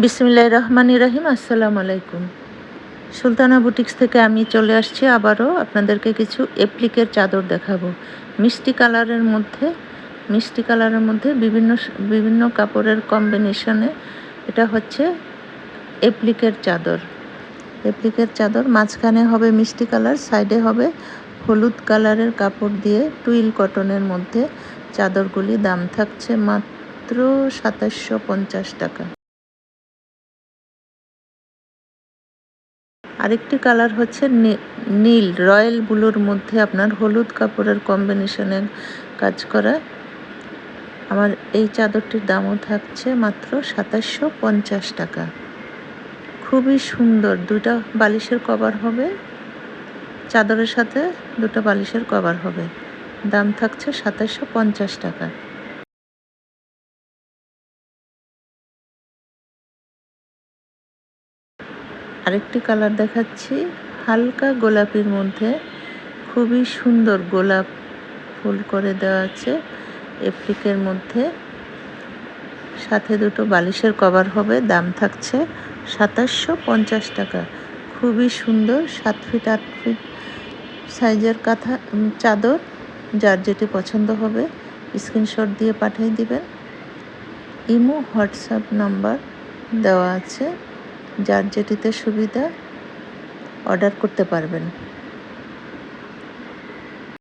বিসমিল্লাহির রহমানির রহিম। আসসালামু আলাইকুম। সুলতানা বুটিক্স থেকে আমি চলে আসছি আবারও আপনাদেরকে কিছু অ্যাপ্লিকের চাদর দেখাবো। মিষ্টি কালারের মধ্যে বিভিন্ন কাপড়ের কম্বিনেশনে এটা হচ্ছে অ্যাপ্লিকের চাদর। মাঝখানে হবে মিষ্টি কালার, সাইডে হবে হলুদ কালারের কাপড় দিয়ে টুইল কটনের মধ্যে চাদরগুলি। দাম থাকছে মাত্র ২৭৫০ টাকা। আরেকটি কালার হচ্ছে নীল রয়্যাল ব্লুর মধ্যে আপনার হলুদ কাপড়ের কম্বিনেশনে কাজ করা। আমার এই চাদরটির দামও থাকছে মাত্র ২৭৫০ টাকা। খুবই সুন্দর, দুটা বালিশের কভার হবে, চাদরের সাথে দুটো বালিশের কভার হবে। দাম থাকছে ২৭৫০ টাকা। আরেকটি কালার দেখাচ্ছি হালকা গোলাপির মধ্যে, খুবই সুন্দর গোলাপ ফুল করে দেওয়া আছে অ্যাপ্লিকের মধ্যে, সাথে দুটো বালিশের কভার হবে। দাম থাকছে ২৭৫০ টাকা। খুবই সুন্দর ৭ ফিট ৮ ফিট সাইজের কাঁথা চাদর। যার যেটি পছন্দ হবে স্ক্রিনশট দিয়ে পাঠিয়ে দিবেন। ইমো হোয়াটসঅ্যাপ নাম্বার দেওয়া আছে, যার যেটিতে সুবিধা অর্ডার করতে পারবেন।